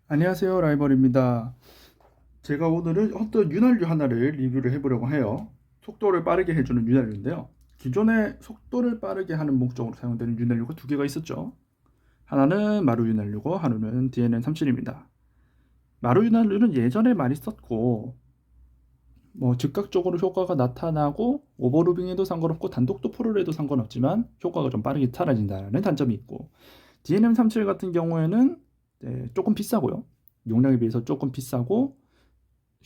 안녕하세요, 라이벌입니다. 제가 오늘은 어떤 윤활유 하나를 리뷰를 해보려고 해요. 속도를 빠르게 해주는 윤활유인데요. 기존에 속도를 빠르게 하는 목적으로 사용되는 윤활유가 두 개가 있었죠. 하나는 마루 윤활유고 하나는 DNN37입니다. 마루 윤활유는 예전에 많이 썼고 즉각적으로 효과가 나타나고 오버루빙에도 상관없고 단독 도포를 해도 상관없지만 효과가 좀 빠르게 사라진다는 단점이 있고, DNM37 같은 경우에는 조금 비싸고요. 용량에 비해서 조금 비싸고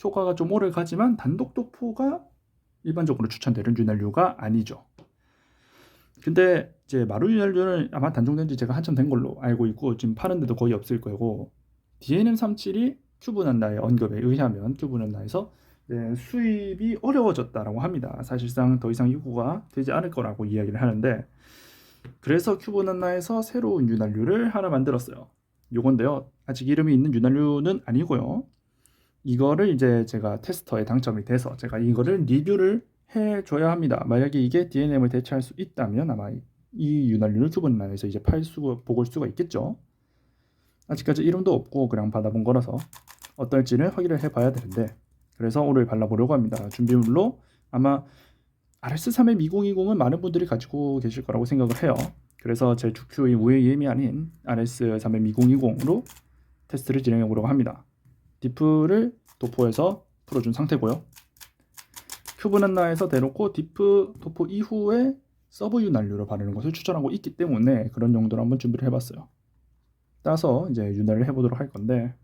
효과가 좀 오래 가지만 단독 도포가 일반적으로 추천되는 윤활유가 아니죠. 근데 이제 마루 윤활유는 아마 단종된 지 제가 한참 된 걸로 알고 있고 지금 파는 데도 거의 없을 거고, DNM37이 큐브난나의 언급에 의하면 큐브난나에서 수입이 어려워졌다라고 합니다. 사실상 더 이상 요구가 되지 않을 거라고 이야기를 하는데, 그래서 큐브난나에서 새로운 윤활유를 하나 만들었어요. 요건데요, 아직 이름이 있는 윤활유는 아니고요. 이거를 이제 제가 테스터에 당첨이 돼서 제가 이거를 리뷰를 해줘야 합니다. 만약에 이게 DNM을 대체할 수 있다면 아마 이 윤활유를 큐브난나에서 이제 보실 수가 있겠죠. 아직까지 이름도 없고 그냥 받아본 거라서 어떨지는 확인을 해봐야 되는데, 그래서 오늘 발라보려고 합니다. 준비물로 아마 RS3M2020은 많은 분들이 가지고 계실 거라고 생각을 해요. 그래서 제 주큐의 우회예미 아닌 RS3M2020으로 테스트를 진행해 보려고 합니다. 디프를 도포해서 풀어준 상태고요. 큐브난나에서 대놓고 디프 도포 이후에 서브 윤활유로 바르는 것을 추천하고 있기 때문에 그런 용도로 한번 준비를 해봤어요. 따서 이제 윤활유를 해보도록 할 건데,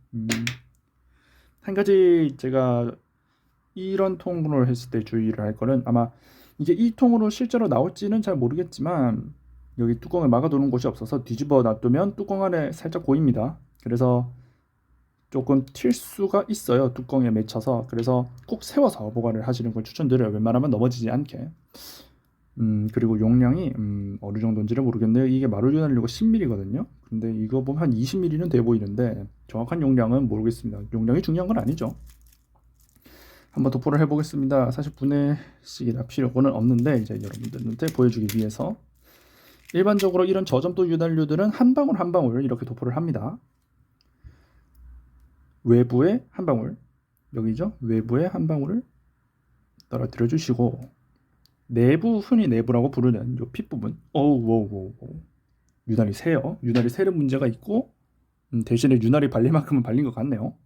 한 가지 제가 이런 통으로 했을 때 주의를 할 거는, 아마 이게 이 통으로 실제로 나올지는 잘 모르겠지만 여기 뚜껑을 막아두는 곳이 없어서 뒤집어 놔두면 뚜껑 안에 살짝 고입니다. 그래서 조금 튈 수가 있어요, 뚜껑에 맺혀서. 그래서 꼭 세워서 보관을 하시는 걸 추천드려요, 웬만하면 넘어지지 않게. 그리고 용량이 어느 정도인지를 모르겠네요. 이게 마루 윤활유가 10ml거든요. 근데 이거 보면 한 20ml는 돼 보이는데 정확한 용량은 모르겠습니다. 용량이 중요한 건 아니죠. 한번 도포를 해보겠습니다. 사실 분해식이나 필요는 없는데 이제 여러분들한테 보여주기 위해서, 일반적으로 이런 저점도 윤활유들은 한 방울 한 방울 이렇게 도포를 합니다. 외부에 한 방울, 여기죠? 외부에 한 방울을 떨어뜨려 주시고, 내부, 흔히 내부라고 부르는 요 핏부분, 윤활이 새요. 윤활이 새는 문제가 있고, 대신에 윤활이 발릴 만큼은 발린 것 같네요.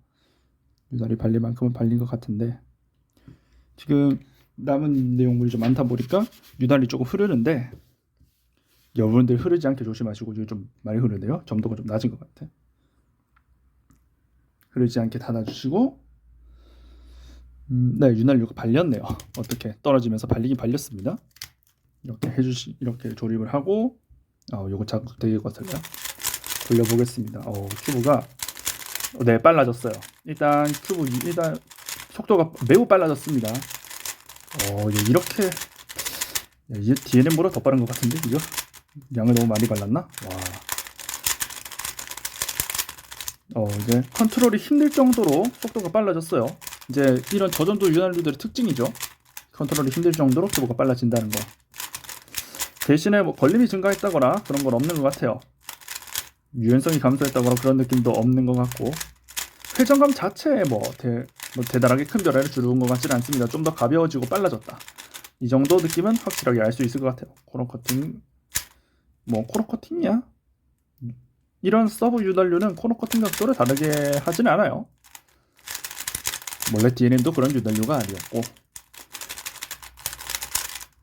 윤활이 발릴 만큼은 발린 것 같은데 지금 남은 내용물이 좀 많다 보니까 윤활이 조금 흐르는데, 여러분들 흐르지 않게 조심하시고. 이게 좀 많이 흐르네요. 점도가 좀 낮은 것 같아. 흐르지 않게 닫아주시고, 네, 윤활유가 발렸네요. 어떻게 떨어지면서 발리긴 발렸습니다. 이렇게 이렇게 조립을 하고, 요거 자극되게 것을요 돌려보겠습니다. 큐브가 네, 빨라졌어요. 일단 속도가 매우 빨라졌습니다. 이렇게 이제 DNM보다 더 빠른 것 같은데, 이거 양을 너무 많이 발랐나? 이제 컨트롤이 힘들 정도로 속도가 빨라졌어요. 이제 이런 저점도 윤활유들의 특징이죠. 컨트롤이 힘들 정도로 큐브가 빨라진다는 거. 대신에 걸림이 증가했다거나 그런 건 없는 것 같아요. 유연성이 감소했다거나 그런 느낌도 없는 것 같고, 회전감 자체에 대단하게 큰 변화를 주는 것 같지는 않습니다. 좀 더 가벼워지고 빨라졌다, 이 정도 느낌은 확실하게 알 수 있을 것 같아요. 코너 커팅이야? 이런 서브 윤활유는 코너 커팅 각도를 다르게 하지는 않아요. 원래 DNM도 그런 윤활유가 아니었고,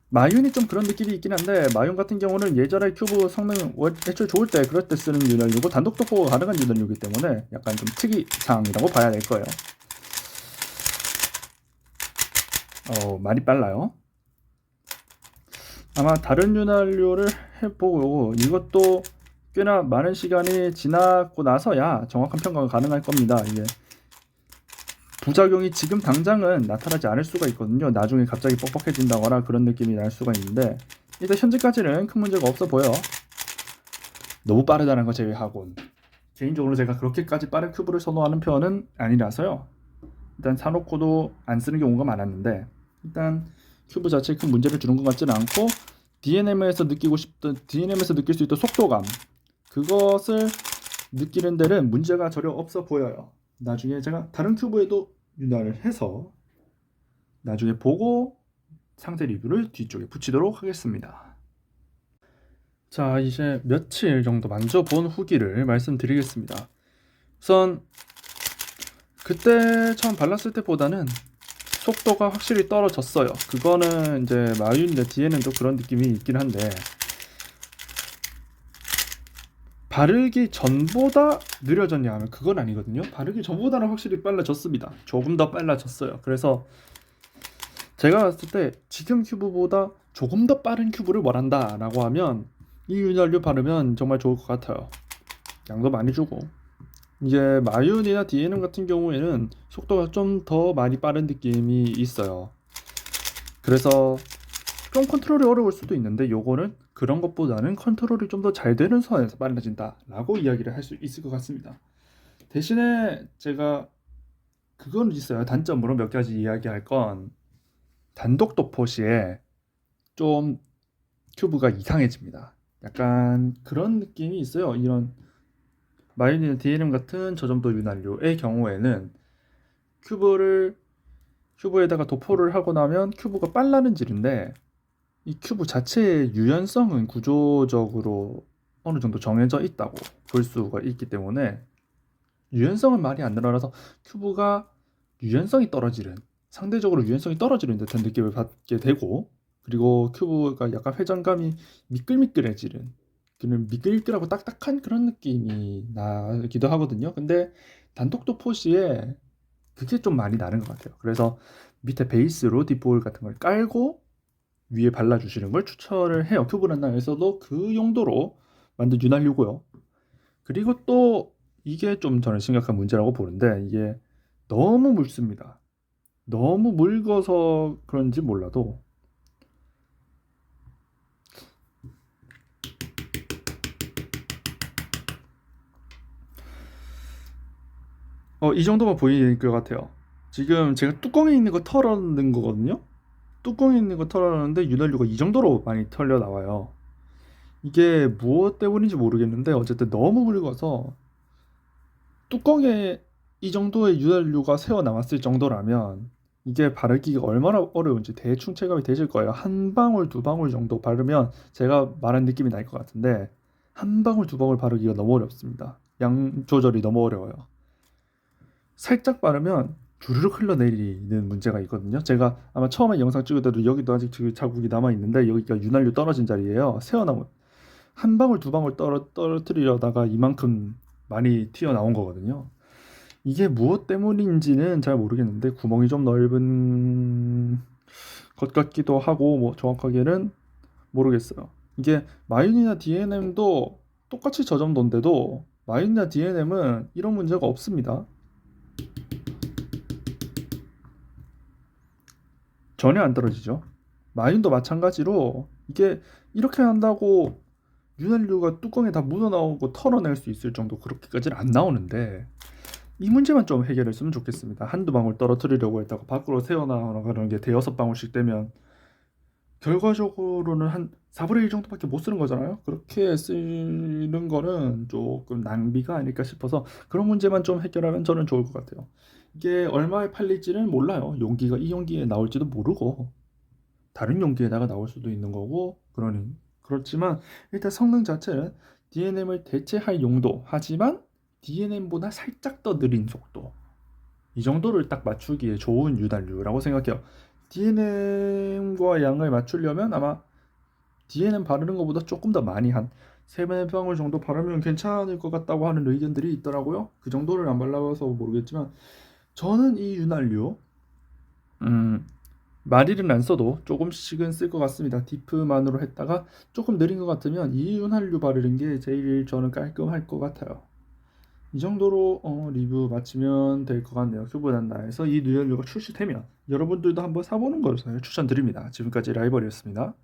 마윤이 좀 그런 느낌이 있긴 한데, 마윤 같은 경우는 예전에 큐브 성능 애초에 좋을 때 그럴 때 쓰는 윤활유고 단독 도포가 가능한 윤활유이기 때문에 약간 좀 특이사항이라고 봐야 될 거예요. 많이 빨라요. 아마 다른 윤활유를 해보고 이것도 꽤나 많은 시간이 지나고 나서야 정확한 평가가 가능할 겁니다. 이게 부작용이 지금 당장은 나타나지 않을 수가 있거든요. 나중에 갑자기 뻑뻑해진다거나 그런 느낌이 날 수가 있는데, 일단 현재까지는 큰 문제가 없어 보여. 너무 빠르다는 거 제외하곤. 개인적으로 제가 그렇게까지 빠른 큐브를 선호하는 편은 아니라서요. 일단 사놓고도 안 쓰는 경우가 많았는데, 일단 큐브 자체에 큰 문제를 주는 것 같지는 않고, DNM에서 느낄 수 있던 속도감, 그것을 느끼는 데는 문제가 전혀 없어 보여요. 나중에 제가 다른 큐브에도 윤활을 해서 나중에 보고 상세 리뷰를 뒤쪽에 붙이도록 하겠습니다. 자, 이제 며칠 정도 만져본 후기를 말씀드리겠습니다. 우선 그때 처음 발랐을 때보다는 속도가 확실히 떨어졌어요. 그거는 이제 마윤의 DNM도 그런 느낌이 있긴 한데 바르기 전보다 느려졌냐 하면 그건 아니거든요. 바르기 전보다는 확실히 빨라졌습니다. 조금 더 빨라졌어요. 그래서 제가 봤을 때 지금 큐브보다 조금 더 빠른 큐브를 원한다 라고 하면 이 윤활유 바르면 정말 좋을 것 같아요. 양도 많이 주고 이제 마윤이나 DNM 같은 경우에는 속도가 좀 더 많이 빠른 느낌이 있어요. 그래서 좀 컨트롤이 어려울 수도 있는데 요거는 그런 것보다는 컨트롤이 좀 더 잘 되는 선에서 빨라진다 라고 이야기를 할 수 있을 것 같습니다. 대신에 제가 그건 있어요. 단점으로 몇 가지 이야기할 건 단독 도포 시에 좀 큐브가 이상해집니다. 약간 그런 느낌이 있어요. 이런 마이너스 DNM 같은 저점도 윤활유의 경우에는 큐브에다가 도포를 하고 나면 큐브가 빨라는 질인데 이 큐브 자체의 유연성은 구조적으로 어느 정도 정해져 있다고 볼 수가 있기 때문에 유연성은 많이 안 늘어나서 큐브가 상대적으로 유연성이 떨어지는 듯한 느낌을 받게 되고, 그리고 큐브가 약간 회전감이 미끌미끌해지는 그런 미끌미끌하고 딱딱한 그런 느낌이 나기도 하거든요. 근데 단독 도포 시에 그게 좀 많이 나는 것 같아요. 그래서 밑에 베이스로 딥볼 같은 걸 깔고 위에 발라주시는 걸 추천을 해요. 큐브란나에서도 그 용도로 만든 윤활유고요. 그리고 또 이게 좀 저는 심각한 문제라고 보는데 이게 너무 묽습니다. 너무 묽어서 그런지 몰라도 이 정도만 보이는 것 같아요. 지금 제가 뚜껑에 있는 거 털어넣는 거거든요. 뚜껑에 있는 거 털어넣는데 윤활유가 이 정도로 많이 털려 나와요. 이게 무엇 때문인지 모르겠는데 어쨌든 너무 묽어서 뚜껑에 이 정도의 윤활유가 새어 남았을 정도라면 이게 바르기가 얼마나 어려운지 대충 체감이 되실 거예요. 한 방울 두 방울 정도 바르면 제가 말한 느낌이 날 것 같은데 한 방울 두 방울 바르기가 너무 어렵습니다. 양 조절이 너무 어려워요. 살짝 바르면 주르륵 흘러내리는 문제가 있거든요. 제가 아마 처음에 영상 찍을 때도 여기도 아직 자국이 남아 있는데 여기가 윤활유 떨어진 자리예요. 새어나온 한 방울 두 방울 떨어뜨리려다가 이만큼 많이 튀어나온 거거든요. 이게 무엇 때문인지는 잘 모르겠는데 구멍이 좀 넓은 것 같기도 하고 뭐 정확하게는 모르겠어요. 이게 마윤이나 DNM도 똑같이 저점도인데도 마윤이나 DNM은 이런 문제가 없습니다. 전혀 안 떨어지죠. 마윤도 마찬가지로 이게 이렇게 한다고 윤활유가 뚜껑에 다 묻어나오고 털어낼 수 있을 정도 그렇게까지는 안 나오는데 이 문제만 좀 해결했으면 좋겠습니다. 한두 방울 떨어뜨리려고 했다가 밖으로 새어나가는 게 대여섯 방울씩 되면 결과적으로는 한 4분의 1 정도밖에 못 쓰는 거잖아요. 그렇게 쓰는 거는 조금 낭비가 아닐까 싶어서 그런 문제만 좀 해결하면 저는 좋을 것 같아요. 이게 얼마에 팔릴지는 몰라요. 용기가 이 용기에 나올지도 모르고 다른 용기에다가 나올 수도 있는 거고 그렇지만 일단 성능 자체는 DNM을 대체할 용도 하지만 DNM보다 살짝 더 느린 속도 이 정도를 딱 맞추기에 좋은 윤활유라고 생각해요. DNM과 양을 맞추려면 아마 DNM 바르는 것보다 조금 더 많이 한 3-4방울 정도 바르면 괜찮을 것 같다고 하는 의견들이 있더라고요. 그 정도를 안 발라봐서 모르겠지만 저는 이 윤활유 마리를 안 써도 조금씩은 쓸 것 같습니다. 디프만으로 했다가 조금 느린 것 같으면 이 윤활유 바르는 게 제일 저는 깔끔할 것 같아요. 이 정도로 리뷰 마치면 될 것 같네요. 큐브란나에서 이 윤활유가 출시되면 여러분들도 한번 사보는 것을 추천드립니다. 지금까지 라이벌이었습니다.